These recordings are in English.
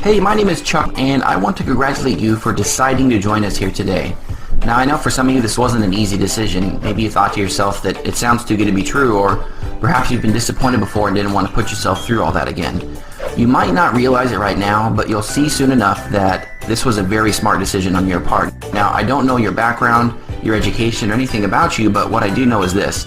Hey, my name is Chuck, and I want to congratulate you for deciding to join us here today. Now, I know for some of you this wasn't an easy decision. Maybe you thought to yourself that it sounds too good to be true, or perhaps you've been disappointed before and didn't want to put yourself through all that again. You might not realize it right now, but you'll see soon enough that this was a very smart decision on your part. Now, I don't know your background, your education, or anything about you, but what I do know is this.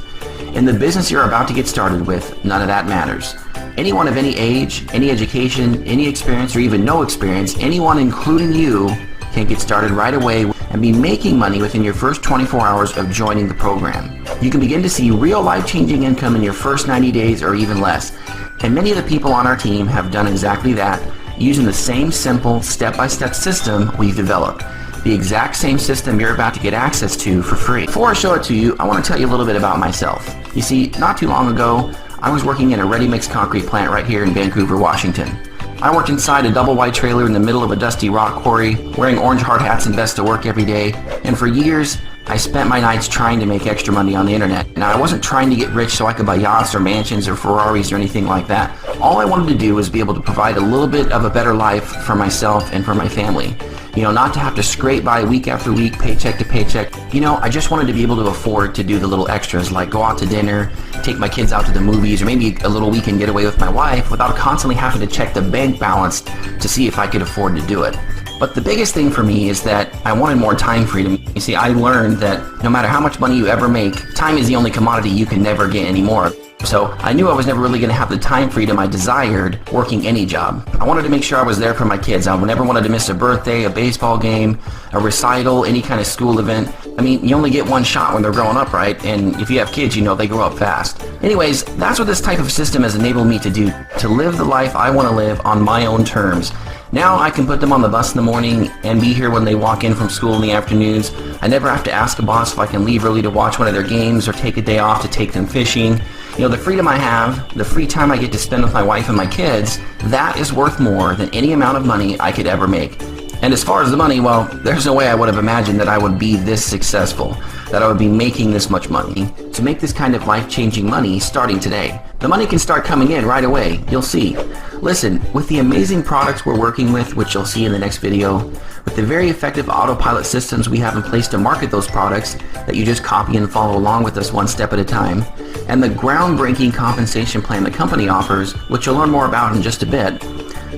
In the business you're about to get started with, none of that matters. Anyone of any age, any education, any experience, or even no experience, anyone including you can get started right away and be making money within your first 24 hours of joining the program. You can begin to see real life-changing income in your first 90 days or even less. And many of the people on our team have done exactly that, using the same simple step-by-step system we've developed. The exact same system you're about to get access to for free. Before I show it to you, I want to tell you a little bit about myself. You see, not too long ago, I was working in a ready-mix concrete plant right here in Vancouver, Washington. I worked inside a double-wide trailer in the middle of a dusty rock quarry, wearing orange hard hats and vests to work every day, and for years, I spent my nights trying to make extra money on the internet. Now, I wasn't trying to get rich so I could buy yachts or mansions or Ferraris or anything like that. All I wanted to do was be able to provide a little bit of a better life for myself and for my family. You know, not to have to scrape by week after week, paycheck to paycheck. You know, I just wanted to be able to afford to do the little extras, like go out to dinner, take my kids out to the movies, or maybe a little weekend getaway with my wife without constantly having to check the bank balance to see if I could afford to do it. But the biggest thing for me is that I wanted more time freedom. You see, I learned that no matter how much money you ever make, time is the only commodity you can never get anymore. So I knew I was never really going to have the time freedom I desired working any job. I wanted to make sure I was there for my kids. I never wanted to miss a birthday, a baseball game, a recital, any kind of school event. I mean, you only get one shot when they're growing up, right? And if you have kids, you know they grow up fast. Anyways, that's what this type of system has enabled me to do, to live the life I want to live on my own terms. Now I can put them on the bus in the morning and be here when they walk in from school in the afternoons. I never have to ask a boss if I can leave early to watch one of their games or take a day off to take them fishing. You know, the freedom I have, the free time I get to spend with my wife and my kids, that is worth more than any amount of money I could ever make. And as far as the money, well, there's no way I would have imagined that I would be this successful, that I would be making this much money. To make this kind of life-changing money starting today. The money can start coming in right away, you'll see. Listen, with the amazing products we're working with, which you'll see in the next video, with the very effective autopilot systems we have in place to market those products that you just copy and follow along with us one step at a time, and the groundbreaking compensation plan the company offers, which you'll learn more about in just a bit,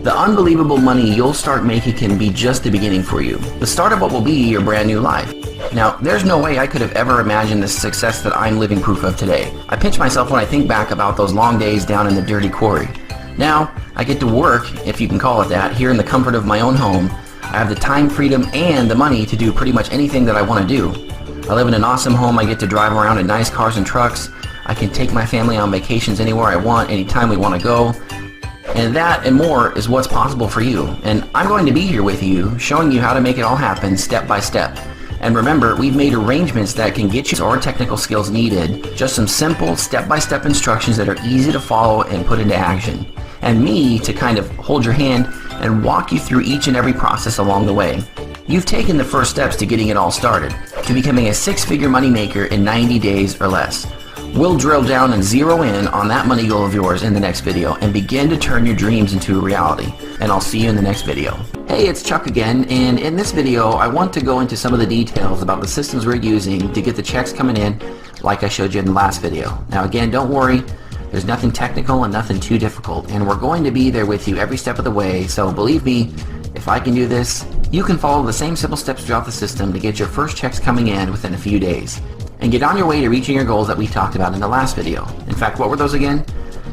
the unbelievable money you'll start making can be just the beginning for you. The start of what will be your brand new life. Now, there's no way I could have ever imagined the success that I'm living proof of today. I pinch myself when I think back about those long days down in the dirty quarry. Now, I get to work, if you can call it that, here in the comfort of my own home. I have the time freedom and the money to do pretty much anything that I want to do. I live in an awesome home. I get to drive around in nice cars and trucks. I can take my family on vacations anywhere I want, anytime we want to go. And that and more is what's possible for you. And I'm going to be here with you, showing you how to make it all happen step by step. And remember, we've made arrangements that can get you our technical skills needed, just some simple step-by-step instructions that are easy to follow and put into action. And me to kind of hold your hand and walk you through each and every process along the way. You've taken the first steps to getting it all started, to becoming a six-figure moneymaker in 90 days or less. We'll drill down and zero in on that money goal of yours in the next video and begin to turn your dreams into a reality. And I'll see you in the next video. Hey, it's Chuck again, and in this video I want to go into some of the details about the systems we're using to get the checks coming in like I showed you in the last video. Now again, don't worry, there's nothing technical and nothing too difficult, and we're going to be there with you every step of the way, so believe me, if I can do this, you can follow the same simple steps throughout the system to get your first checks coming in within a few days. And get on your way to reaching your goals that we talked about in the last video. In fact, what were those again?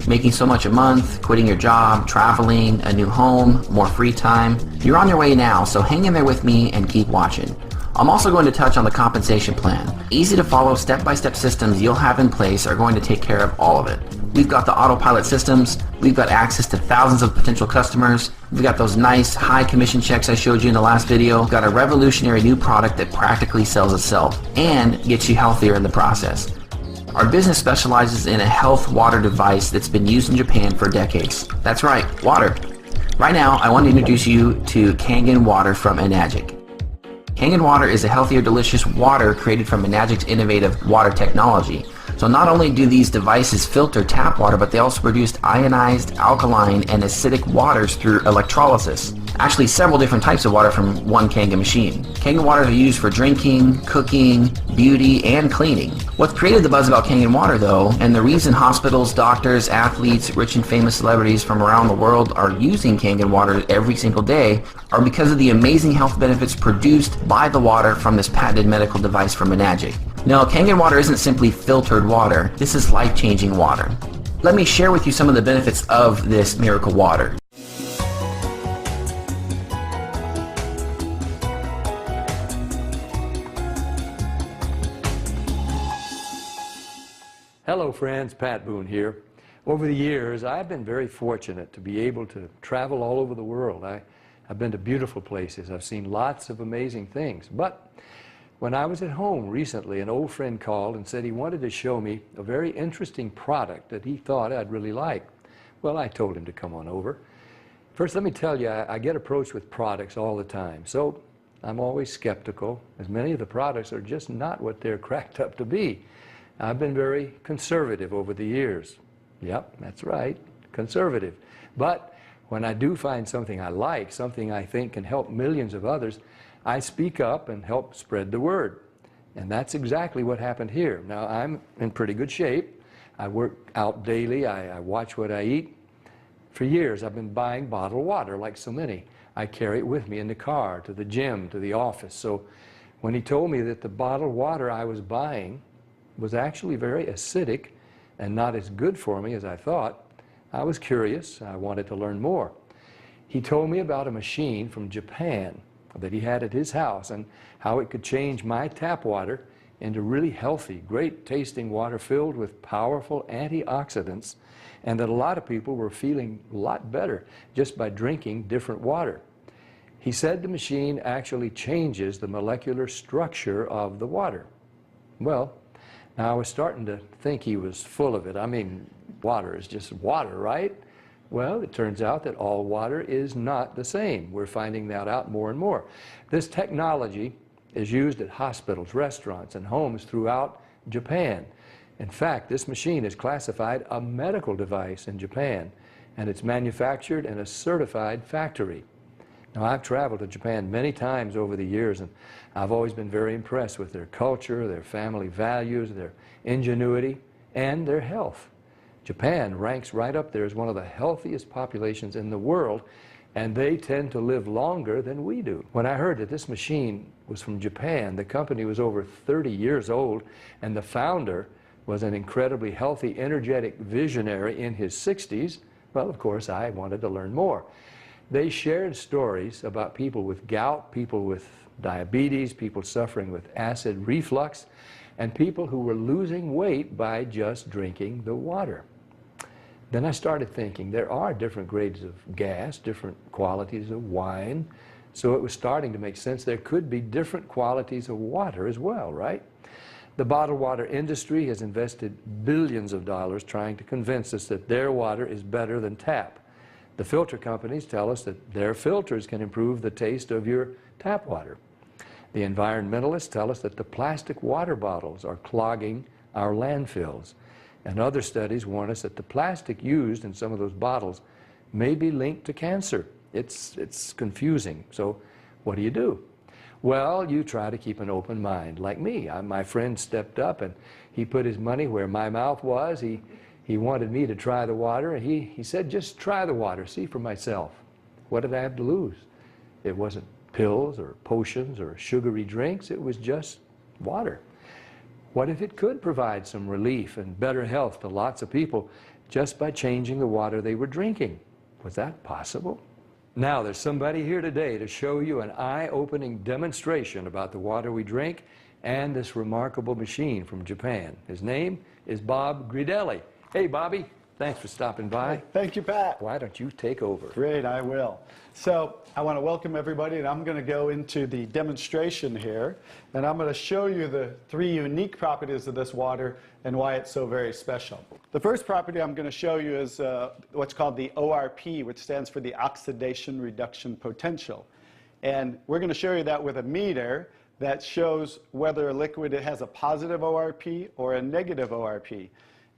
Making so much a month, quitting your job, traveling, a new home, more free time. You're on your way now, so hang in there with me and keep watching. I'm also going to touch on the compensation plan. Easy to follow step-by-step systems you'll have in place are going to take care of all of it. We've got the autopilot systems, we've got access to thousands of potential customers, we've got those nice high commission checks I showed you in the last video, we've got a revolutionary new product that practically sells itself and gets you healthier in the process. Our business specializes in a health water device that's been used in Japan for decades. That's right, water. Right now, I want to introduce you to Kangen Water from Enagic. Kangen Water is a healthier, delicious water created from Enagic's innovative water technology. So not only do these devices filter tap water, but they also produce ionized, alkaline, and acidic waters through electrolysis. Actually, several different types of water from one Kangen machine. Kangen waters are used for drinking, cooking, beauty, and cleaning. What's created the buzz about Kangen water, though, and the reason hospitals, doctors, athletes, rich and famous celebrities from around the world are using Kangen water every single day, are because of the amazing health benefits produced by the water from this patented medical device from Enagic. No, Kangen water isn't simply filtered water. This is life-changing water. Let me share with you some of the benefits of this miracle water. Hello friends, Pat Boone here. Over the years, I've been very fortunate to be able to travel all over the world. I've been to beautiful places. I've seen lots of amazing things. But when I was at home recently, an old friend called and said he wanted to show me a very interesting product that he thought I'd really like. Well, I told him to come on over. First, let me tell you, I get approached with products all the time. So I'm always skeptical, as many of the products are just not what they're cracked up to be. I've been very conservative over the years. Yep, that's right, conservative. But when I do find something I like, something I think can help millions of others, I speak up and help spread the word. And that's exactly what happened here. Now, I'm in pretty good shape. I work out daily. I watch what I eat. For years, I've been buying bottled water like so many. I carry it with me in the car, to the gym, to the office. So when he told me that the bottled water I was buying was actually very acidic and not as good for me as I thought, I was curious. I wanted to learn more. He told me about a machine from Japan that he had at his house and how it could change my tap water into really healthy, great tasting water filled with powerful antioxidants, and that a lot of people were feeling a lot better just by drinking different water. He said the machine actually changes the molecular structure of the water. Well, now, I was starting to think he was full of it. I mean, water is just water, right? Well, it turns out that all water is not the same. We're finding that out more and more. This technology is used at hospitals, restaurants, and homes throughout Japan. In fact, this machine is classified a medical device in Japan, and it's manufactured in a certified factory. Now, I've traveled to Japan many times over the years, and I've always been very impressed with their culture, their family values, their ingenuity, and their health. Japan ranks right up there as one of the healthiest populations in the world, and they tend to live longer than we do. When I heard that this machine was from Japan, the company was over 30 years old, and the founder was an incredibly healthy, energetic visionary in his 60s, well, of course, I wanted to learn more. They shared stories about people with gout, people with diabetes, people suffering with acid reflux, and people who were losing weight by just drinking the water. Then I started thinking there are different grades of gas, different qualities of wine, so it was starting to make sense there could be different qualities of water as well, right? The bottled water industry has invested billions of dollars trying to convince us that their water is better than tap. The filter companies tell us that their filters can improve the taste of your tap water. The environmentalists tell us that the plastic water bottles are clogging our landfills. And other studies warn us that the plastic used in some of those bottles may be linked to cancer. It's confusing. So what do? Well, you try to keep an open mind. Like me, my friend stepped up and he put his money where my mouth was. He wanted me to try the water, and he said, just try the water, see for myself. What did I have to lose? It wasn't pills or potions or sugary drinks, it was just water. What if it could provide some relief and better health to lots of people just by changing the water they were drinking? Was that possible? Now, there's somebody here today to show you an eye-opening demonstration about the water we drink and this remarkable machine from Japan. His name is Bob Gridelli. Hey, Bobby, thanks for stopping by. Thank you, Pat. Why don't you take over? Great, I will. So I want to welcome everybody, and I'm going to go into the demonstration here, and I'm going to show you the 3 unique properties of this water and why it's so very special. The first property I'm going to show you is what's called the ORP, which stands for the oxidation reduction potential. And we're going to show you that with a meter, that shows whether a liquid has a positive ORP or a negative ORP.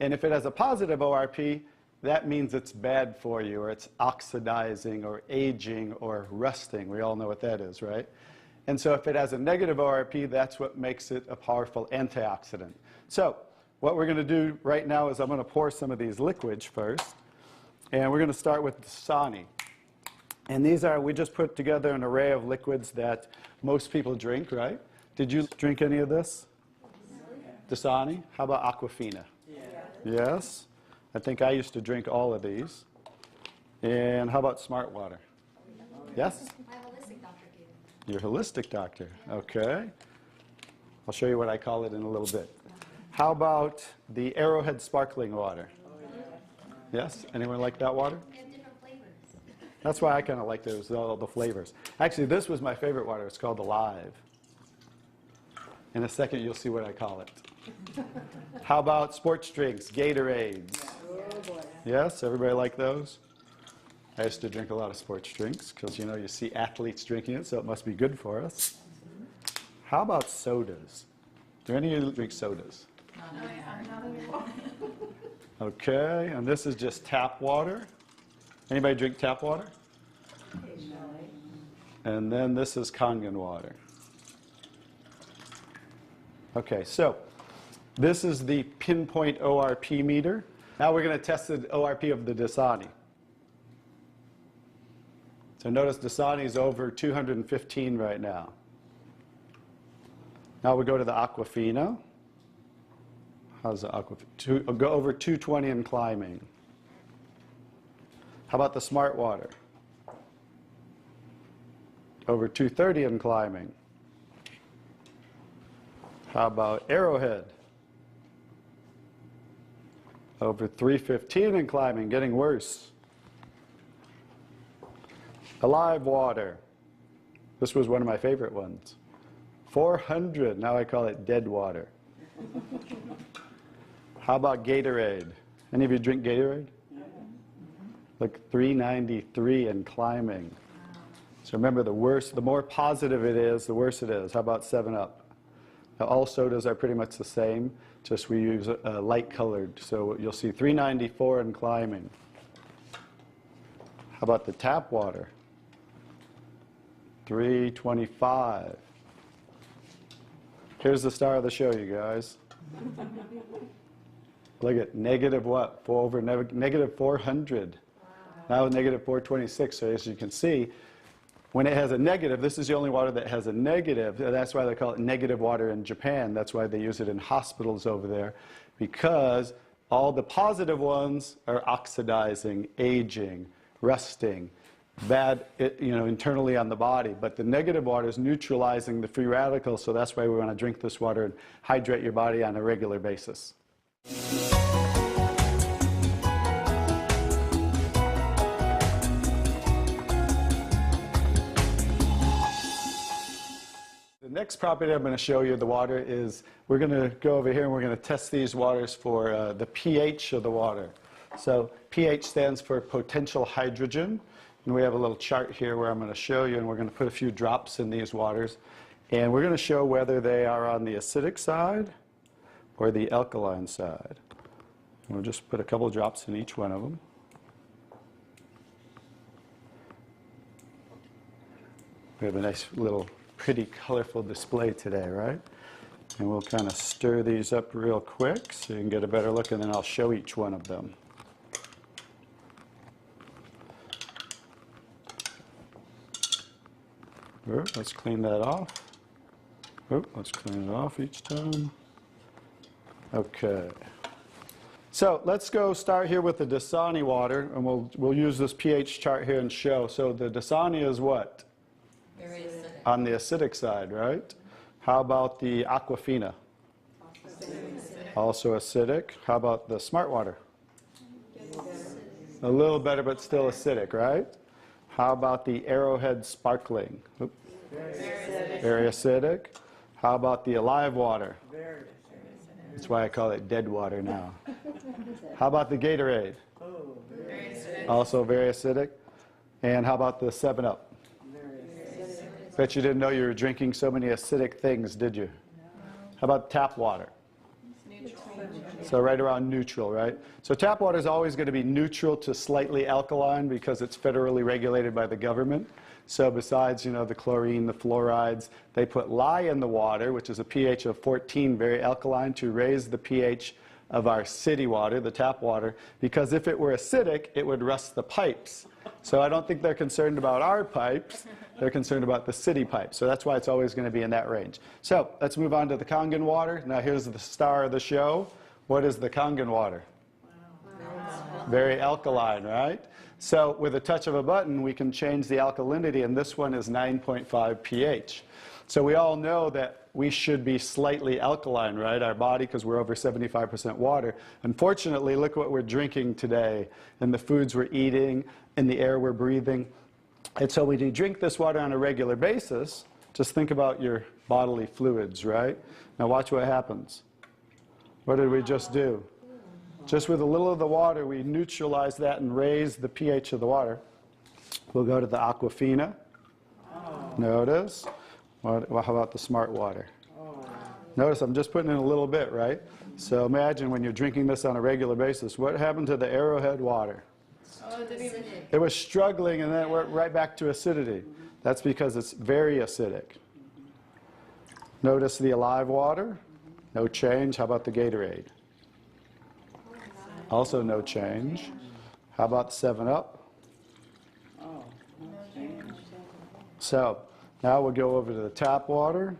And if it has a positive ORP, that means it's bad for you, or it's oxidizing, or aging, or rusting. We all know what that is, right? And so if it has a negative ORP, that's what makes it a powerful antioxidant. So what we're going to do right now is I'm going to pour some of these liquids first. And we're going to start with Dasani. And these are, we just put together an array of liquids that most people drink, right? Did you drink any of this? Dasani? How about Aquafina? Yeah. Yes? I think I used to drink all of these. And how about Smart Water? Yes? My holistic doctor gave it. Your holistic doctor. Okay. I'll show you what I call it in a little bit. How about the Arrowhead sparkling water? Yes? Anyone like that water? They have different flavors. That's why I kind of like those, all the flavors. Actually, this was my favorite water. It's called Alive. In a second, you'll see what I call it. How about sports drinks, Gatorades? Yes, everybody like those? I used to drink a lot of sports drinks because, you know, you see athletes drinking it, so it must be good for us. How about sodas? Do any of you drink sodas? Okay, and this is just tap water. Anybody drink tap water? And then this is Kangen water. Okay, so this is the pinpoint ORP meter. Now we're going to test the ORP of the Dasani. So notice Dasani is over 215 right now. Now we go to the Aquafina. How's the Aquafina? Go over 220 and climbing. How about the Smart Water? Over 230 and climbing. How about Arrowhead? Over 315 and climbing, getting worse. Alive Water. This was one of my favorite ones. 400, now I call it dead water. How about Gatorade? Any of you drink Gatorade? Look, 393 and climbing. So remember, the worse, the more positive it is, the worse it is. How about 7-Up? Now, all sodas are pretty much the same, just we use light colored. So you'll see 394 and climbing. How about the tap water? 325. Here's the star of the show, you guys. Look at negative what? Negative 400. Wow. Now negative 426. So as you can see, when it has a negative, this is the only water that has a negative. That's why they call it negative water in Japan. That's why they use it in hospitals over there, because all the positive ones are oxidizing, aging, rusting, bad, internally on the body. But the negative water is neutralizing the free radicals, so that's why we want to drink this water and hydrate your body on a regular basis. The next property I'm going to show you the water is, we're going to go over here and we're going to test these waters for the pH of the water. So pH stands for potential hydrogen. And we have a little chart here where I'm going to show you, and we're going to put a few drops in these waters. And we're going to show whether they are on the acidic side or the alkaline side. And we'll just put a couple drops in each one of them. We have a nice little pretty colorful display today, right? And we'll kind of stir these up real quick so you can get a better look, and then I'll show each one of them. Let's clean that off. Let's clean it off each time. Okay. So let's go start here with the Dasani water, and we'll use this pH chart here and show. So the Dasani is what? Very acidic. On the acidic side, right? How about the Aquafina? Also acidic. How about the Smart Water? A little better, but still acidic, right? How about the Arrowhead Sparkling? Oops. Very acidic. How about the Alive Water? That's why I call it dead water now. How about the Gatorade? Also very acidic. And how about the 7-Up? Bet you didn't know you were drinking so many acidic things, did you? How about tap water? So right around neutral, right? So tap water is always going to be neutral to slightly alkaline because it's federally regulated by the government. So besides, the chlorine, the fluorides, they put lye in the water, which is a pH of 14, very alkaline, to raise the pH of our city water, the tap water, because if it were acidic, it would rust the pipes. So I don't think they're concerned about our pipes. They're concerned about the city pipes. So that's why it's always going to be in that range. So let's move on to the Kangen water. Now here's the star of the show. What is the Kangen water? Wow. Very alkaline, right? So with a touch of a button, we can change the alkalinity, and this one is 9.5 pH. So we all know that we should be slightly alkaline, right? Our body, because we're over 75% water. Unfortunately, look what we're drinking today, and the foods we're eating, and the air we're breathing. And so when you drink this water on a regular basis, just think about your bodily fluids, right? Now watch what happens. What did we just do? Just with a little of the water, we neutralize that and raise the pH of the water. We'll go to the Aquafina. Notice. Well, how about the Smart Water? Notice I'm just putting in a little bit, right? So imagine when you're drinking this on a regular basis, what happened to the Arrowhead water? It was struggling, and then it went right back to acidity. That's because it's very acidic. Notice the Alive water. No change. How about the Gatorade? Also no change. How about the 7-Up? So now we'll go over to the tap water.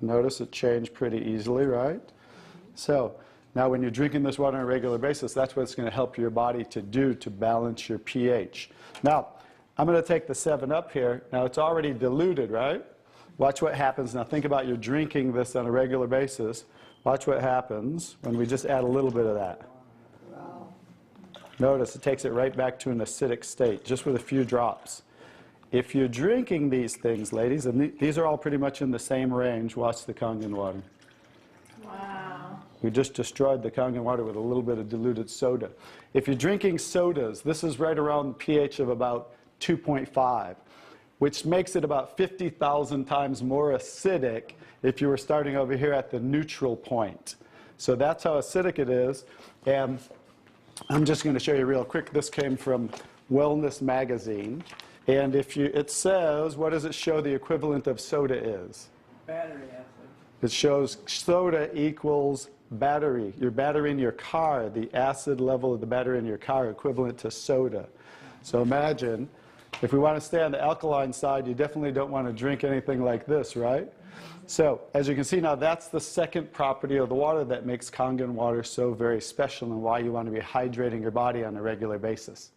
Notice it changed pretty easily, right? So now when you're drinking this water on a regular basis, that's what it's going to help your body to do to balance your pH. Now, I'm going to take the 7-Up here. Now it's already diluted, right? Watch what happens. Now think about you're drinking this on a regular basis. Watch what happens when we just add a little bit of that. Notice it takes it right back to an acidic state, just with a few drops. If you're drinking these things, ladies, and these are all pretty much in the same range, watch the Kangen water. Wow. We just destroyed the Kangen water with a little bit of diluted soda. If you're drinking sodas, this is right around pH of about 2.5, which makes it about 50,000 times more acidic if you were starting over here at the neutral point. So that's how acidic it is. And I'm just going to show you real quick. This came from Wellness Magazine. And it says, what does it show the equivalent of soda is? Battery acid. It shows soda equals battery. Your battery in your car, the acid level of the battery in your car equivalent to soda. So imagine, if we want to stay on the alkaline side, you definitely don't want to drink anything like this, right? So as you can see now, that's the second property of the water that makes Kangen water so very special and why you want to be hydrating your body on a regular basis.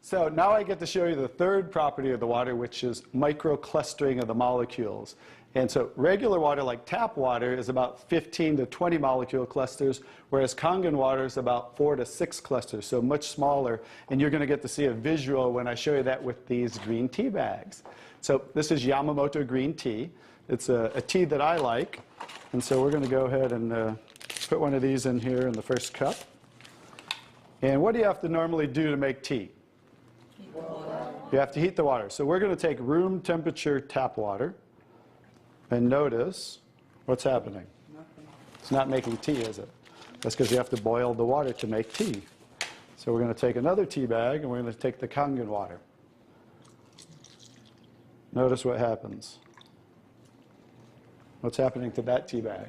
So now I get to show you the third property of the water, which is microclustering of the molecules. And so regular water, like tap water, is about 15 to 20 molecule clusters, whereas Kangen water is about 4 to 6 clusters, so much smaller. And you're going to get to see a visual when I show you that with these green tea bags. So this is Yamamoto green tea. It's a tea that I like. And so we're going to go ahead and put one of these in here in the first cup. And what do you have to normally do to make tea? You have to heat the water. So we're going to take room temperature tap water. And notice what's happening. Nothing. It's not making tea, is it? That's because you have to boil the water to make tea. So we're going to take another tea bag, and we're going to take the Kangen water. Notice what happens. What's happening to that tea bag?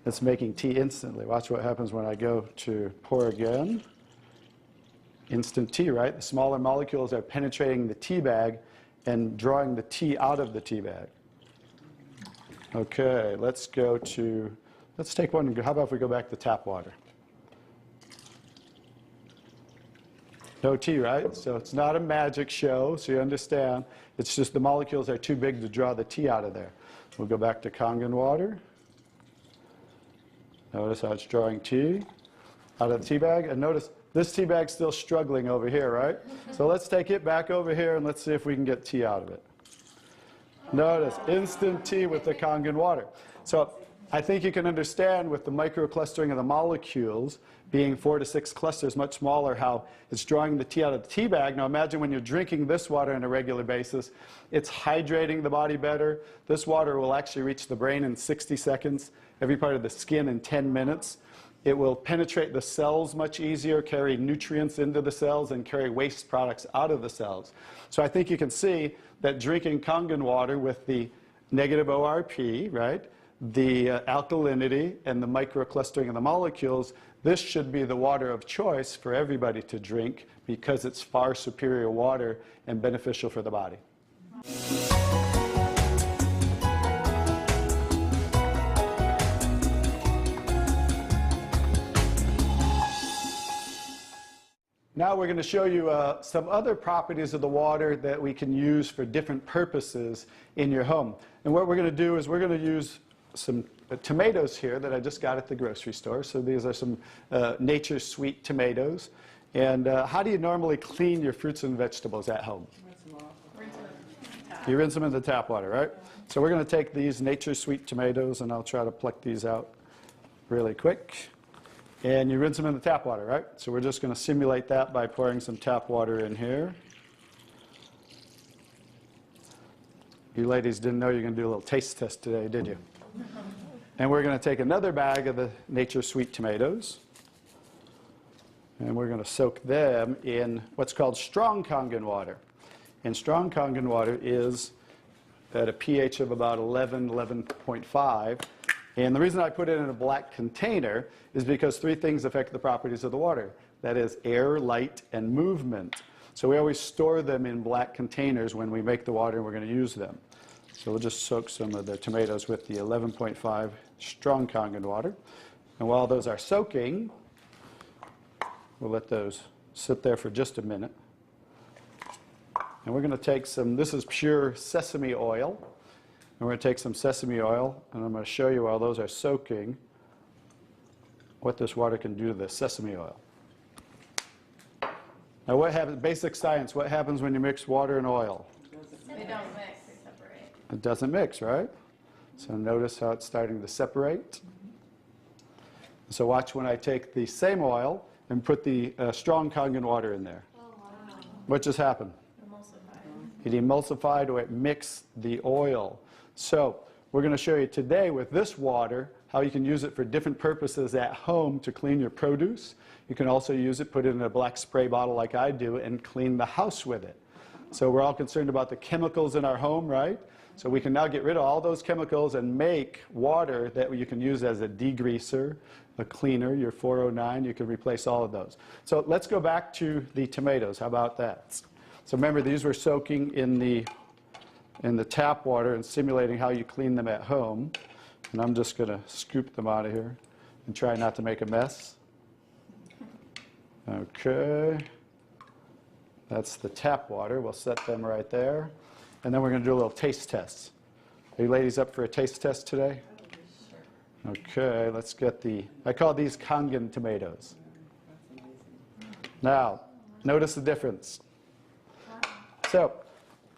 It's making tea instantly. Watch what happens when I go to pour again. Instant tea, right? The smaller molecules are penetrating the tea bag and drawing the tea out of the tea bag. Okay, let's take one. How about if we go back to tap water? No tea, right? So it's not a magic show, so you understand. It's just the molecules are too big to draw the tea out of there. We'll go back to Kangen water. Notice how it's drawing tea out of the tea bag. And notice this tea bag's still struggling over here, right? So let's take it back over here and let's see if we can get tea out of it. Notice instant tea with the Kangen water. So I think you can understand with the microclustering of the molecules being 4 to 6 clusters, much smaller, how it's drawing the tea out of the tea bag. Now imagine when you're drinking this water on a regular basis, it's hydrating the body better. This water will actually reach the brain in 60 seconds, every part of the skin in 10 minutes. It will penetrate the cells much easier, carry nutrients into the cells, and carry waste products out of the cells. So I think you can see that drinking Kangen water with the negative ORP, right, the alkalinity and the microclustering of the molecules, this should be the water of choice for everybody to drink because it's far superior water and beneficial for the body. Now we're going to show you some other properties of the water that we can use for different purposes in your home. And what we're going to do is we're going to use some tomatoes here that I just got at the grocery store. So these are some Nature's Sweet tomatoes. And how do you normally clean your fruits and vegetables at home? You rinse them in the tap water, right? So we're going to take these Nature's Sweet tomatoes, and I'll try to pluck these out really quick. And you rinse them in the tap water, right? So we're just going to simulate that by pouring some tap water in here. You ladies didn't know you were going to do a little taste test today, did you? And we're going to take another bag of the Nature's Sweet tomatoes, and we're going to soak them in what's called strong Kangen water. And strong Kangen water is at a pH of about 11, 11.5. And the reason I put it in a black container is because 3 things affect the properties of the water. That is air, light, and movement. So we always store them in black containers when we make the water and we're going to use them. So we'll just soak some of the tomatoes with the 11.5 strong Kangen water. And while those are soaking, we'll let those sit there for just a minute. And we're going to take some, this is pure sesame oil. And we're going to take some sesame oil, and I'm going to show you while those are soaking what this water can do to the sesame oil. Now what happens, basic science, what happens when you mix water and oil? They don't mix, they separate. It doesn't mix, right? So notice how it's starting to separate. So watch when I take the same oil and put the strong Kangen water in there. Oh, wow. What just happened? Emulsified. It emulsified or it mixed the oil. So we're going to show you today with this water how you can use it for different purposes at home to clean your produce. You can also use it, put it in a black spray bottle like I do, and clean the house with it. So we're all concerned about the chemicals in our home, right? So we can now get rid of all those chemicals and make water that you can use as a degreaser, a cleaner, your 409. You can replace all of those. So let's go back to the tomatoes. How about that? So remember, these were soaking in the tap water and simulating how you clean them at home. And I'm just going to scoop them out of here and try not to make a mess. Okay. That's the tap water. We'll set them right there. And then we're going to do a little taste test. Are you ladies up for a taste test today? Okay, let's get the, I call these Kangen tomatoes. Now, notice the difference. So,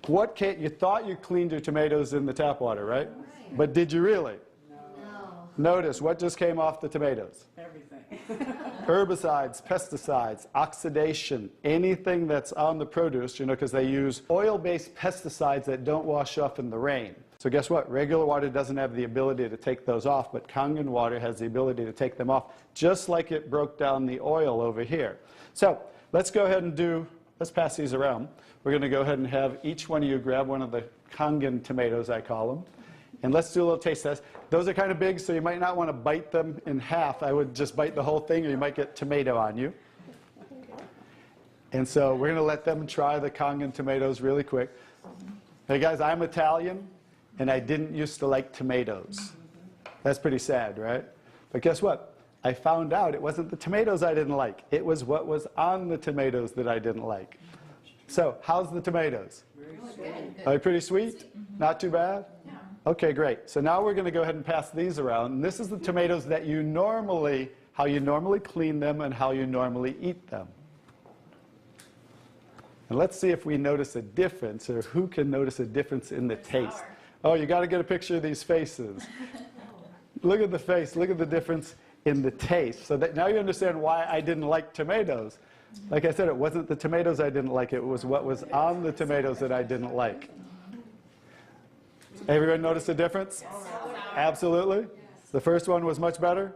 you thought you cleaned your tomatoes in the tap water, right? But did you really? No. Notice what just came off the tomatoes. Everything. Herbicides, pesticides, oxidation, anything that's on the produce, you know, because they use oil-based pesticides that don't wash off in the rain. So guess what? Regular water doesn't have the ability to take those off, but Kangen water has the ability to take them off, just like it broke down the oil over here. So let's go ahead and let's pass these around. We're going to go ahead and have each one of you grab one of the Kangen tomatoes, I call them. And let's do a little taste test. Those are kind of big, so you might not want to bite them in half. I would just bite the whole thing, or you might get tomato on you. And so we're going to let them try the Kangen tomatoes really quick. Hey guys, I'm Italian, and I didn't used to like tomatoes. That's pretty sad, right? But guess what? I found out it wasn't the tomatoes I didn't like. It was what was on the tomatoes that I didn't like. So, how's the tomatoes? Are they pretty sweet? Not too bad? Yeah. Okay, great. So now we're going to go ahead and pass these around. And this is the tomatoes that how you normally clean them and how you normally eat them. And let's see if we notice a difference, or who can notice a difference in the taste. Sour. Oh, you got to get a picture of these faces. look at the face. Look at the difference in the taste. So that now you understand why I didn't like tomatoes. Like I said, it wasn't the tomatoes I didn't like. It was what was on the tomatoes that I didn't like. Everyone notice the difference? Absolutely. The first one was much better.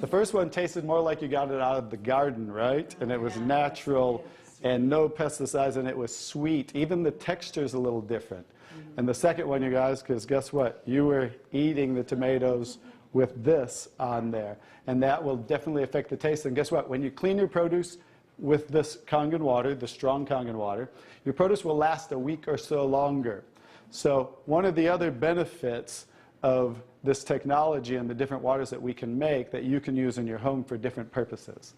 The first one tasted more like you got it out of the garden, right? And it was natural and no pesticides, and it was sweet. Even the texture is a little different. And the second one, you guys, because guess what? You were eating the tomatoes with this on there. And that will definitely affect the taste. And guess what? When you clean your produce with this Kangen water, the strong Kangen water, your produce will last a week or so longer. So one of the other benefits of this technology and the different waters that we can make that you can use in your home for different purposes.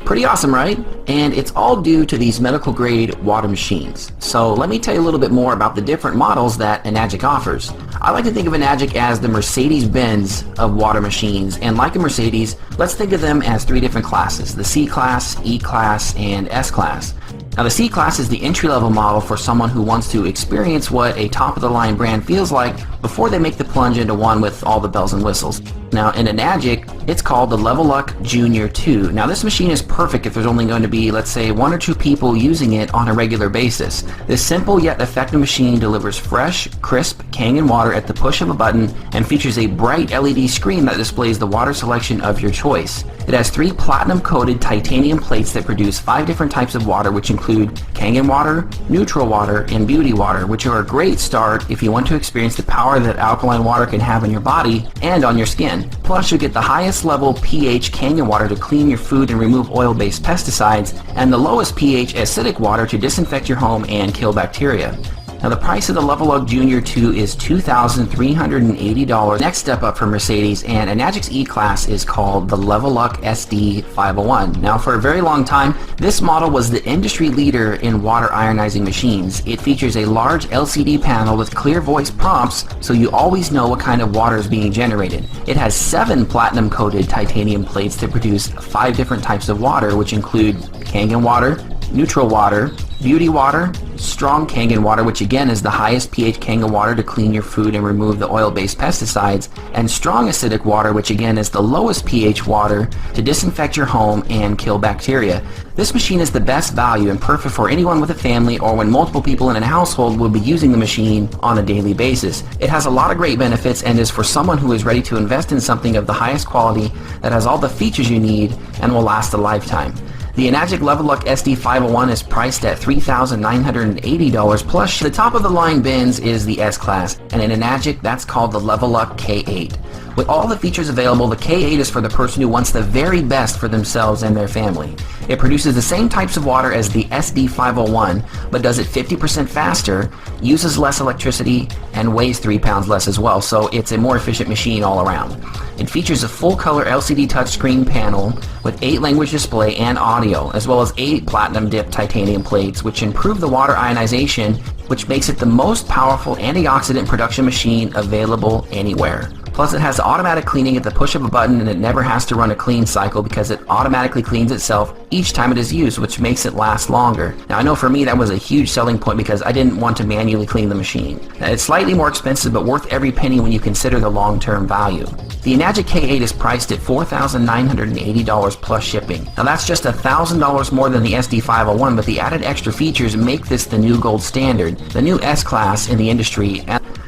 Pretty awesome, right? And it's all due to these medical grade water machines. So let me tell you a little bit more about the different models that Enagic offers. I like to think of Enagic as the Mercedes-Benz of water machines, and like a Mercedes, let's think of them as three different classes: the C-Class, E-Class, and S-Class. Now the C-Class is the entry-level model for someone who wants to experience what a top-of-the-line brand feels like before they make the plunge into one with all the bells and whistles. Now in Enagic, it's called the Leveluck Junior 2. Now this machine is perfect if there's only going to be, let's say, 1 or 2 people using it on a regular basis. This simple yet effective machine delivers fresh, crisp Kangen water at the push of a button and features a bright LED screen that displays the water selection of your choice. It has 3 platinum-coated titanium plates that produce 5 different types of water, which include Kangen water, neutral water, and beauty water, which are a great start if you want to experience the power that alkaline water can have in your body and on your skin. Plus, you'll get the highest level pH Kangen water to clean your food and remove oil-based pesticides, and the lowest pH acidic water to disinfect your home and kill bacteria. Now the price of the Leveluck Junior 2 is $2,380. Next step up for Mercedes, and Enagic's E-Class is called the Leveluck SD501. Now for a very long time, this model was the industry leader in water ionizing machines. It features a large LCD panel with clear voice prompts, so you always know what kind of water is being generated. It has 7 platinum-coated titanium plates that produce 5 different types of water, which include Kangen water, neutral water, beauty water, strong Kangen water, which again is the highest pH Kangen water to clean your food and remove the oil-based pesticides, and strong acidic water, which again is the lowest pH water to disinfect your home and kill bacteria. This machine is the best value and perfect for anyone with a family or when multiple people in a household will be using the machine on a daily basis. It has a lot of great benefits and is for someone who is ready to invest in something of the highest quality that has all the features you need and will last a lifetime. The Enagic Leveluck SD501 is priced at $3,980 plus. The top of the line bins is the S-Class, and in Enagic that's called the Leveluck K8. With all the features available, the K8 is for the person who wants the very best for themselves and their family. It produces the same types of water as the SD501, but does it 50% faster, uses less electricity, and weighs 3 pounds less as well, so it's a more efficient machine all around. It features a full-color LCD touchscreen panel with 8-language display and audio, as well as 8 platinum-dipped titanium plates, which improve the water ionization, which makes it the most powerful antioxidant production machine available anywhere. Plus, it has automatic cleaning at the push of a button, and it never has to run a clean cycle because it automatically cleans itself each time it is used, which makes it last longer. Now, I know for me that was a huge selling point because I didn't want to manually clean the machine. Now, it's slightly more expensive, but worth every penny when you consider the long-term value. The Enagic K8 is priced at $4,980 plus shipping. Now, that's just $1,000 more than the SD501, but the added extra features make this the new gold standard, the new S-Class in the industry.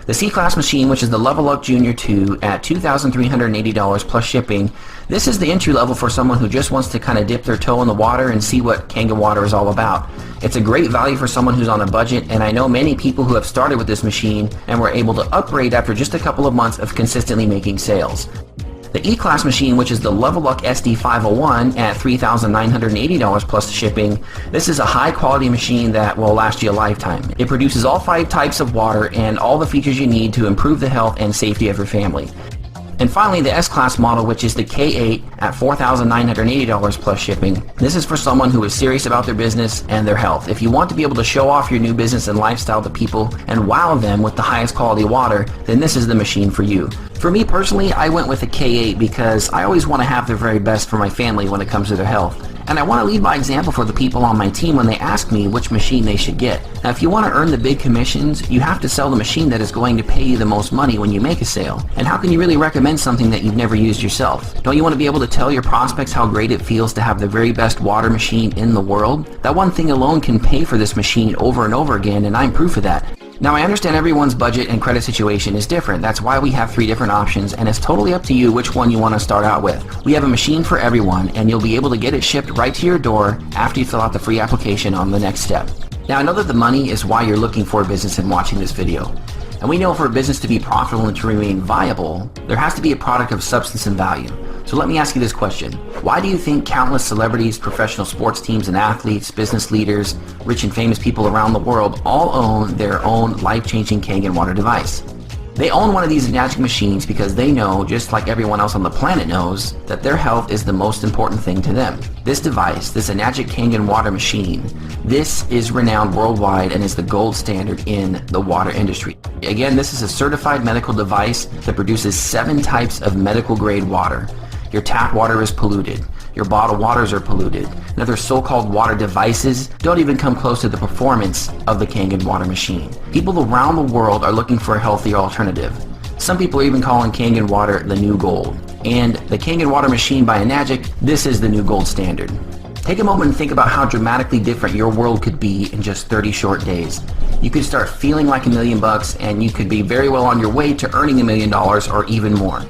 The C-Class machine, which is the Leveluck Junior 2 at $2,380 plus shipping, this is the entry level for someone who just wants to kind of dip their toe in the water and see what Kangen water is all about. It's a great value for someone who's on a budget, and I know many people who have started with this machine and were able to upgrade after just a couple of months of consistently making sales. The E-Class machine, which is the Leveluck SD501 at $3,980 plus shipping, this is a high-quality machine that will last you a lifetime. It produces all 5 types of water and all the features you need to improve the health and safety of your family. And finally, the S-Class model, which is the K8 at $4,980 plus shipping. This is for someone who is serious about their business and their health. If you want to be able to show off your new business and lifestyle to people and wow them with the highest quality water, then this is the machine for you. For me personally, I went with a K8 because I always want to have the very best for my family when it comes to their health. And I want to lead by example for the people on my team when they ask me which machine they should get. Now, if you want to earn the big commissions, you have to sell the machine that is going to pay you the most money when you make a sale. And how can you really recommend something that you've never used yourself? Don't you want to be able to tell your prospects how great it feels to have the very best water machine in the world? That one thing alone can pay for this machine over and over again, and I'm proof of that. Now, I understand everyone's budget and credit situation is different. That's why we have 3 different options, and it's totally up to you which one you want to start out with. We have a machine for everyone, and you'll be able to get it shipped right to your door after you fill out the free application on the next step. Now, I know that the money is why you're looking for a business and watching this video. And we know for a business to be profitable and to remain viable, there has to be a product of substance and value. So let me ask you this question. Why do you think countless celebrities, professional sports teams and athletes, business leaders, rich and famous people around the world all own their own life-changing Kangen water device? They own one of these Enagic machines because they know, just like everyone else on the planet knows, that their health is the most important thing to them. This device, this Enagic Kangen water machine, this is renowned worldwide and is the gold standard in the water industry. Again, this is a certified medical device that produces 7 types of medical grade water. Your tap water is polluted. Your bottled waters are polluted. And other so-called water devices don't even come close to the performance of the Kangen water machine. People around the world are looking for a healthier alternative. Some people are even calling Kangen water the new gold. And the Kangen water machine by Enagic, this is the new gold standard. Take a moment and think about how dramatically different your world could be in just 30 short days. You could start feeling like $1 million and you could be very well on your way to earning $1 million or even more.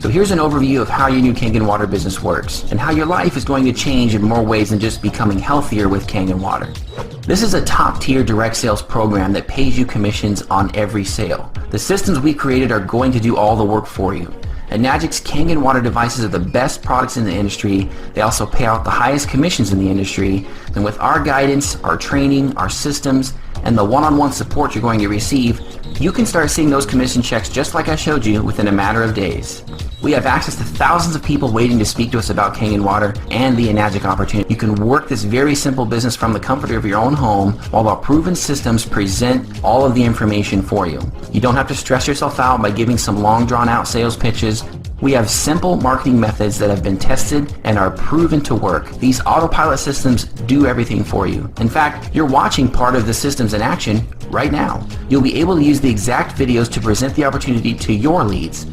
So here's an overview of how your new Kangen water business works and how your life is going to change in more ways than just becoming healthier with Kangen water. This is a top-tier direct sales program that pays you commissions on every sale. The systems we created are going to do all the work for you. Enagic's Kangen water devices are the best products in the industry. They also pay out the highest commissions in the industry. And with our guidance, our training, our systems, and the one-on-one support you're going to receive, you can start seeing those commission checks just like I showed you within a matter of days. We have access to thousands of people waiting to speak to us about Kangen water and the Enagic opportunity. You can work this very simple business from the comfort of your own home while our proven systems present all of the information for you. You don't have to stress yourself out by giving some long drawn out sales pitches. We have simple marketing methods that have been tested and are proven to work. These autopilot systems do everything for you. In fact, you're watching part of the systems in action right now. You'll be able to use the exact videos to present the opportunity to your leads.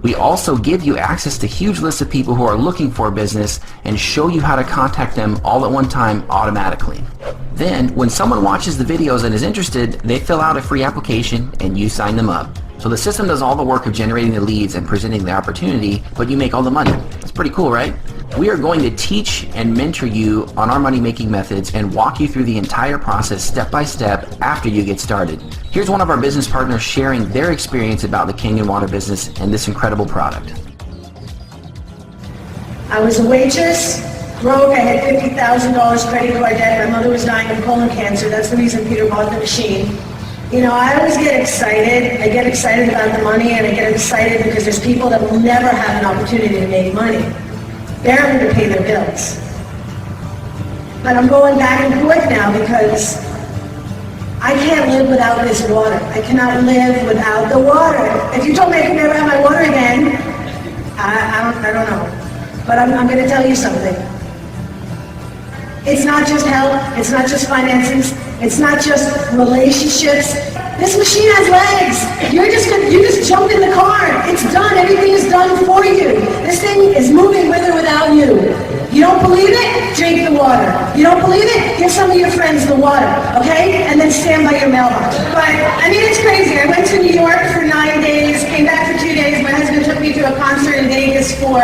We also give you access to huge lists of people who are looking for a business and show you how to contact them all at one time automatically. Then, when someone watches the videos and is interested, they fill out a free application and you sign them up. So the system does all the work of generating the leads and presenting the opportunity, but you make all the money. It's pretty cool, right? We are going to teach and mentor you on our money-making methods and walk you through the entire process step by step after you get started. Here's one of our business partners sharing their experience about the Kangen water business and this incredible product. I was a waitress, broke, I had $50,000 credit card debt, my mother was dying of colon cancer, that's the reason Peter bought the machine. You know, I always get excited. I get excited about the money, and I get excited because there's people that will never have an opportunity to make money. They're having to pay their bills. But I'm going back and forth now because I can't live without this water. I cannot live without the water. If you told me I could never have my water again, I don't know. But I'm going to tell you something. It's not just health, it's not just finances, it's not just relationships. This machine has legs. You just jump in the car. It's done. Everything is done for you. This thing is moving with or without you. You don't believe it? Drink the water. You don't believe it? Give some of your friends the water, okay? And then stand by your mailbox. But, I mean, it's crazy. I went to New York for 9 days, came back for 2 days. My husband took me to a concert in Vegas for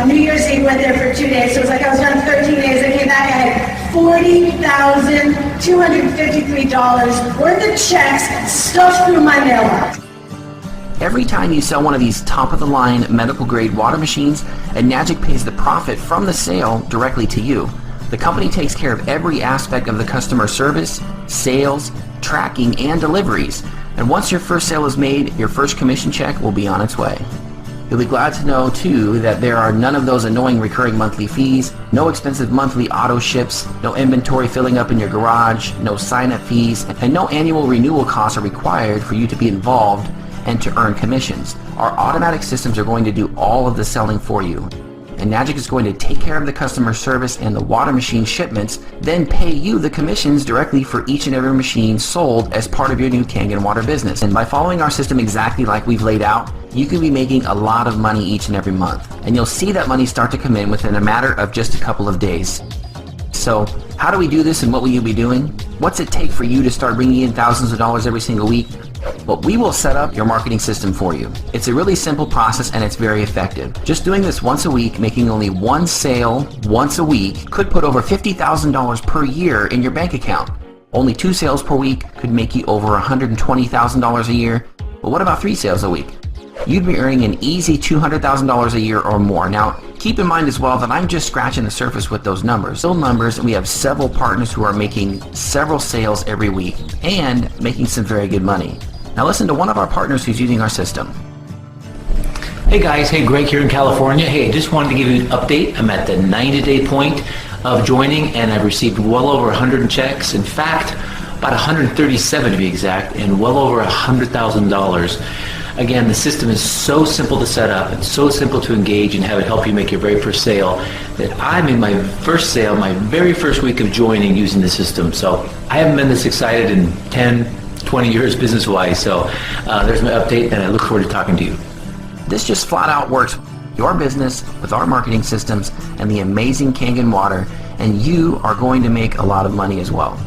New Year's Eve, went there for 2 days. So it was like I was done 13 days. I came back, I had $40,253 worth of checks stuffed through my mailbox. Every time you sell one of these top-of-the-line medical-grade water machines, Enagic pays the profit from the sale directly to you. The company takes care of every aspect of the customer service, sales, tracking, and deliveries. And once your first sale is made, your first commission check will be on its way. You'll be glad to know, too, that there are none of those annoying recurring monthly fees, no expensive monthly auto ships, no inventory filling up in your garage, no sign-up fees, and no annual renewal costs are required for you to be involved and to earn commissions. Our automatic systems are going to do all of the selling for you. And Nagic is going to take care of the customer service and the water machine shipments, then pay you the commissions directly for each and every machine sold as part of your new Kangen Water business. And by following our system exactly like we've laid out, you can be making a lot of money each and every month. And you'll see that money start to come in within a matter of just a couple of days. So, how do we do this and what will you be doing? What's it take for you to start bringing in thousands of dollars every single week? Well, we will set up your marketing system for you. It's a really simple process and it's very effective. Just doing this once a week, making only one sale once a week, could put over $50,000 per year in your bank account. Only 2 sales per week could make you over $120,000 a year. But what about 3 sales a week? You'd be earning an easy $200,000 a year or more. Now, keep in mind as well that I'm just scratching the surface with those numbers. Still numbers, and we have several partners who are making several sales every week and making some very good money. Now listen to one of our partners who's using our system. Hey guys, hey, Greg here in California. Hey, just wanted to give you an update. I'm at the 90-day point of joining and I've received well over 100 checks. In fact, about 137 to be exact, and well over $100,000. Again, the system is so simple to set up and so simple to engage and have it help you make your very first sale that I'm in my first sale, my very first week of joining using the system. So I haven't been this excited in 10, 20 years business-wise. So there's my update and I look forward to talking to you. This just flat out works your business with our marketing systems and the amazing Kangen Water, and you are going to make a lot of money as well.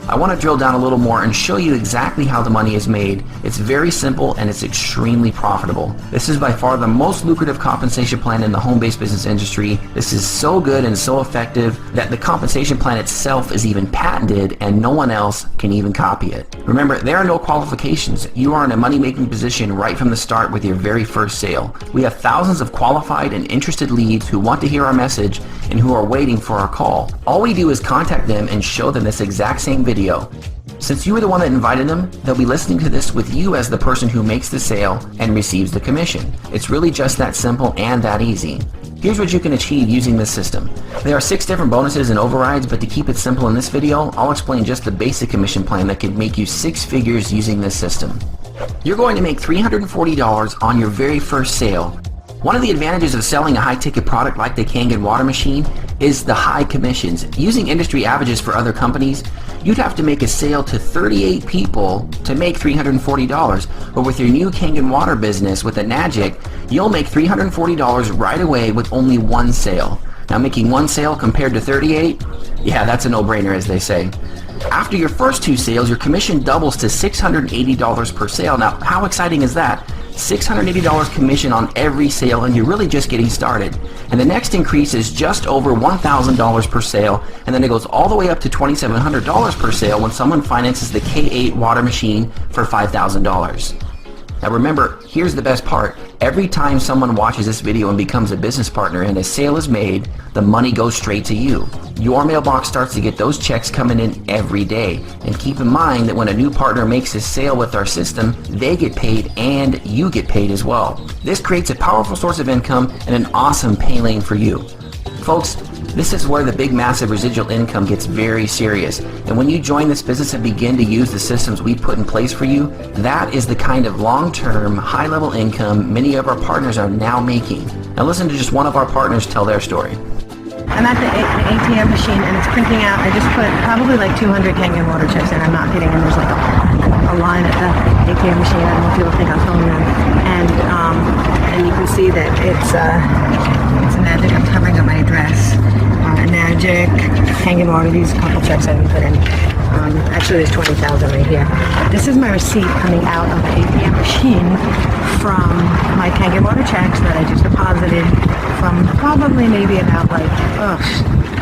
I want to drill down a little more and show you exactly how the money is made. It's very simple and it's extremely profitable. This is by far the most lucrative compensation plan in the home-based business industry. This is so good and so effective that the compensation plan itself is even patented and no one else can even copy it. Remember, there are no qualifications. You are in a money-making position right from the start with your very first sale. We have thousands of qualified and interested leads who want to hear our message and who are waiting for our call. All we do is contact them and show them this exact same video. Since you were the one that invited them, they'll be listening to this with you as the person who makes the sale and receives the commission. It's really just that simple and that easy. Here's what you can achieve using this system. There are 6 different bonuses and overrides, but to keep it simple in this video, I'll explain just the basic commission plan that could make you 6 figures using this system. You're going to make $340 on your very first sale. One of the advantages of selling a high-ticket product like the Kangen Water Machine is the high commissions. Using industry averages for other companies, you'd have to make a sale to 38 people to make $340. But with your new Kangen Water business with a Nagic, you'll make $340 right away with only 1 sale. Now, making 1 sale compared to 38, yeah, that's a no-brainer, as they say. After your first 2 sales, your commission doubles to $680 per sale. Now, how exciting is that? $680 commission on every sale, and you're really just getting started. And the next increase is just over $1,000 per sale, and then it goes all the way up to $2,700 per sale when someone finances the K8 water machine for $5,000. Now remember, here's the best part. Every time someone watches this video and becomes a business partner and a sale is made, the money goes straight to you. Your mailbox starts to get those checks coming in every day. And keep in mind that when a new partner makes a sale with our system, they get paid and you get paid as well. This creates a powerful source of income and an awesome pay lane for you. Folks, this is where the big massive residual income gets very serious. And when you join this business and begin to use the systems we put in place for you, that is the kind of long-term, high-level income many of our partners are now making. Now listen to just one of our partners tell their story. I'm at the ATM machine and it's printing out. I just put probably like 200 Kangen Water checks in. I'm not kidding. And there's like a line at the ATM machine. I don't know if people think I'm filming them. And you can see that it's a Nagic. I'm covering up my address. Nagic, Kangen Water. These couple checks I didn't put in. Actually, there's 20,000 right here. This is my receipt coming out of the ATM machine from my Kangen Water checks that I just deposited from probably maybe about like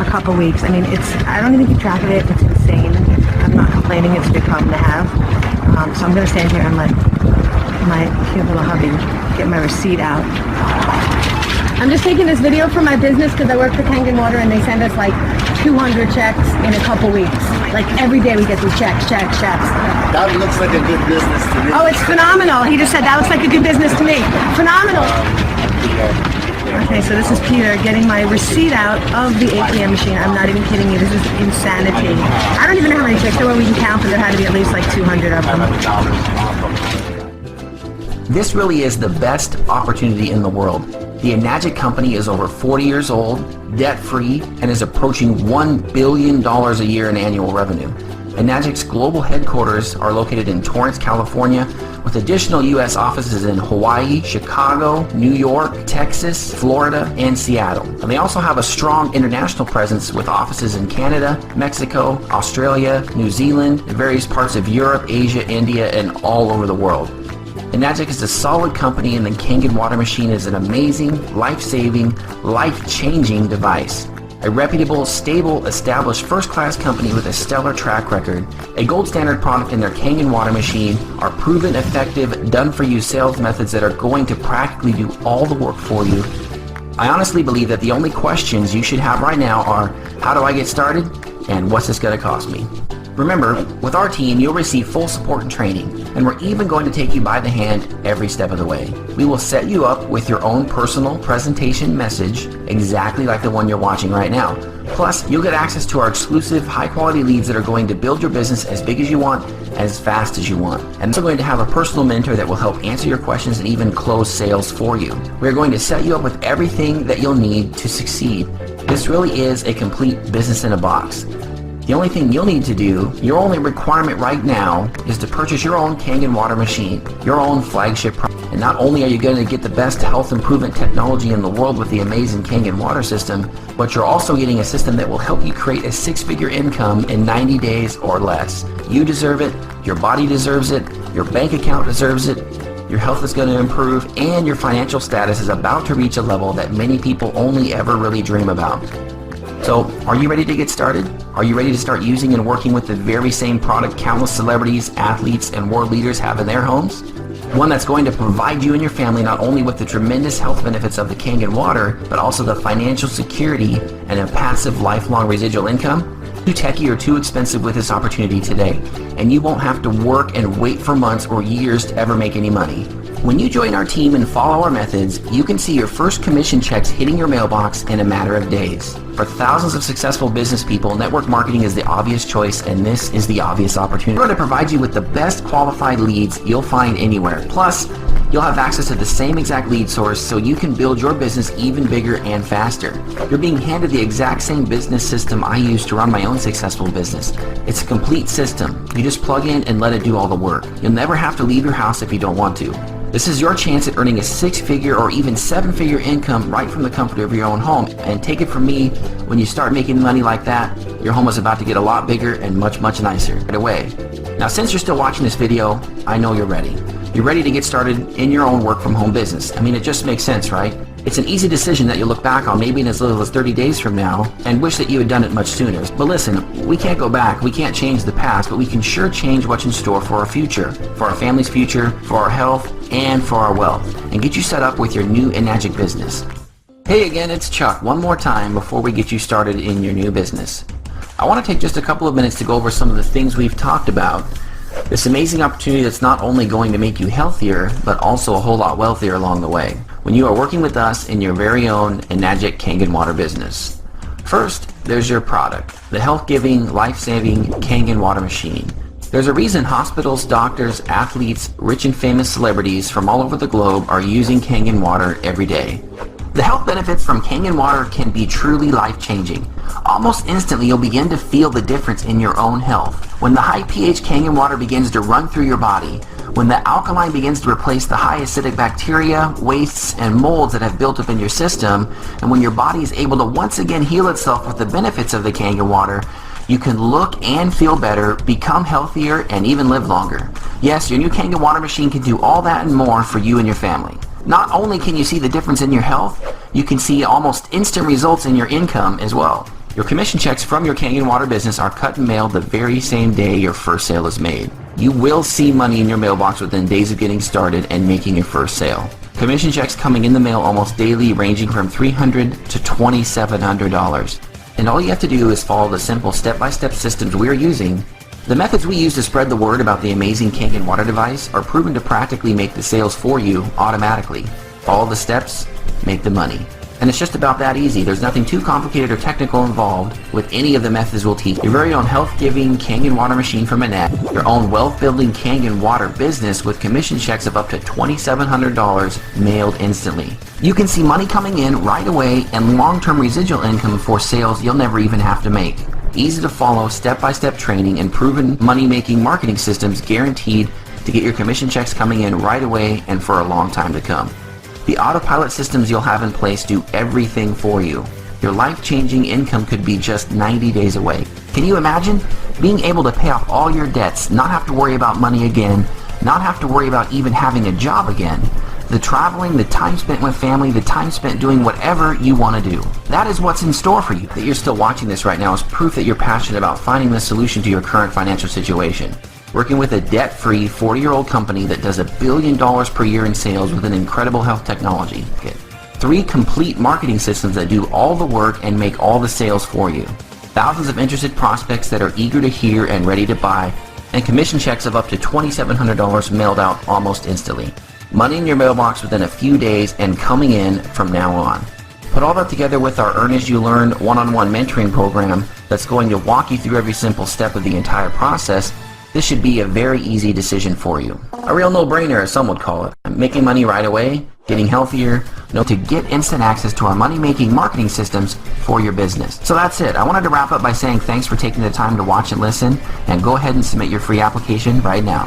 a couple weeks. I mean, I don't even keep track of it. It's insane. I'm not complaining. It's a good problem to have. So I'm going to stand here and let my cute little hubby get my receipt out. I'm just taking this video for my business because I work for Kangen Water and they send us like 200 checks in a couple weeks. Like every day we get these checks. That looks like a good business to me. Oh, it's phenomenal. He just said that looks like a good business to me. Phenomenal. Okay, so this is Peter getting my receipt out of the ATM machine. I'm not even kidding you. This is insanity. I don't even know how many checks there were. We can count, but there had to be at least like 200 of them. This really is the best opportunity in the world. The Enagic company is over 40 years old, debt-free, and is approaching $1 billion a year in annual revenue. Enagic's global headquarters are located in Torrance, California, with additional U.S. offices in Hawaii, Chicago, New York, Texas, Florida, and Seattle. And they also have a strong international presence with offices in Canada, Mexico, Australia, New Zealand, and various parts of Europe, Asia, India, and all over the world. Enagic is a solid company, and the Kangen water machine is an amazing, life-saving, life-changing device. A reputable, stable, established first-class company with a stellar track record, a gold standard product in their Kangen water machine, are proven effective, done-for-you sales methods that are going to practically do all the work for you. I honestly believe that the only questions you should have right now are, how do I get started, and what's this going to cost me? Remember, with our team, you'll receive full support and training, and we're even going to take you by the hand every step of the way. We will set you up with your own personal presentation message, exactly like the one you're watching right now. Plus, you'll get access to our exclusive high-quality leads that are going to build your business as big as you want, as fast as you want. And we're going to have a personal mentor that will help answer your questions and even close sales for you. We're going to set you up with everything that you'll need to succeed. This really is a complete business in a box. The only thing you'll need to do, your only requirement right now, is to purchase your own Kangen water machine, your own flagship product. And not only are you going to get the best health improvement technology in the world with the amazing Kangen water system, but you're also getting a system that will help you create a six-figure income in 90 days or less. You deserve it, your body deserves it, your bank account deserves it, your health is going to improve, and your financial status is about to reach a level that many people only ever really dream about. So, are you ready to get started? Are you ready to start using and working with the very same product countless celebrities, athletes, and world leaders have in their homes? One that's going to provide you and your family not only with the tremendous health benefits of the Kangen water, but also the financial security and a passive lifelong residual income? Too techy or too expensive with this opportunity today, and you won't have to work and wait for months or years to ever make any money. When you join our team and follow our methods, you can see your first commission checks hitting your mailbox in a matter of days. For thousands of successful business people, network marketing is the obvious choice, and this is the obvious opportunity. We're going to provide you with the best qualified leads you'll find anywhere. Plus, you'll have access to the same exact lead source so you can build your business even bigger and faster. You're being handed the exact same business system I use to run my own successful business. It's a complete system. You just plug in and let it do all the work. You'll never have to leave your house if you don't want to. This is your chance at earning a six-figure or even seven-figure income right from the comfort of your own home. And take it from me, when you start making money like that, your home is about to get a lot bigger and much, much nicer right away. Now, since you're still watching this video, I know you're ready. You're ready to get started in your own work-from-home business. I mean, it just makes sense, right? It's an easy decision that you'll look back on maybe in as little as 30 days from now and wish that you had done it much sooner. But listen, we can't go back, we can't change the past, but we can sure change what's in store for our future, for our family's future, for our health, and for our wealth, and get you set up with your new Enagic business. Hey again, it's Chuck, one more time before we get you started in your new business. I want to take just a couple of minutes to go over some of the things we've talked about. This amazing opportunity that's not only going to make you healthier, but also a whole lot wealthier along the way, when you are working with us in your very own Enagic Kangen water business. First, there's your product, the health-giving, life-saving Kangen water machine. There's a reason hospitals, doctors, athletes, rich and famous celebrities from all over the globe are using Kangen water every day. The health benefits from Kangen water can be truly life-changing. Almost instantly, you'll begin to feel the difference in your own health. When the high pH Kangen water begins to run through your body, when the alkaline begins to replace the high acidic bacteria, wastes, and molds that have built up in your system, and when your body is able to once again heal itself with the benefits of the Kangen water, you can look and feel better, become healthier, and even live longer. Yes, your new Kangen water machine can do all that and more for you and your family. Not only can you see the difference in your health, you can see almost instant results in your income as well. Your commission checks from your Kangen water business are cut and mailed the very same day your first sale is made. You will see money in your mailbox within days of getting started and making your first sale. Commission checks coming in the mail almost daily, ranging from $300 to $2,700. And all you have to do is follow the simple step-by-step systems we're using. The methods we use to spread the word about the amazing Kangen water device are proven to practically make the sales for you automatically. Follow the steps, make the money. And it's just about that easy. There's nothing too complicated or technical involved with any of the methods we'll teach. Your very own health-giving Kangen water machine from Annette, your own wealth-building Kangen water business with commission checks of up to $2,700 mailed instantly. You can see money coming in right away and long-term residual income for sales you'll never even have to make. Easy to follow, step-by-step training and proven money-making marketing systems guaranteed to get your commission checks coming in right away and for a long time to come. The autopilot systems you'll have in place do everything for you. Your life-changing income could be just 90 days away. Can you imagine being able to pay off all your debts, not have to worry about money again, not have to worry about even having a job again? The traveling, the time spent with family, the time spent doing whatever you want to do. That is what's in store for you. That you're still watching this right now is proof that you're passionate about finding the solution to your current financial situation. Working with a debt-free 40-year-old company that does $1 billion per year in sales with an incredible health technology. 3 complete marketing systems that do all the work and make all the sales for you. Thousands of interested prospects that are eager to hear and ready to buy, and commission checks of up to $2,700 mailed out almost instantly. Money in your mailbox within a few days and coming in from now on. Put all that together with our Earn As You Learn one-on-one mentoring program that's going to walk you through every simple step of the entire process. This should be a very easy decision for you. A real no-brainer, as some would call it. Making money right away, getting healthier, to get instant access to our money-making marketing systems for your business. So that's it. I wanted to wrap up by saying thanks for taking the time to watch and listen, and go ahead and submit your free application right now.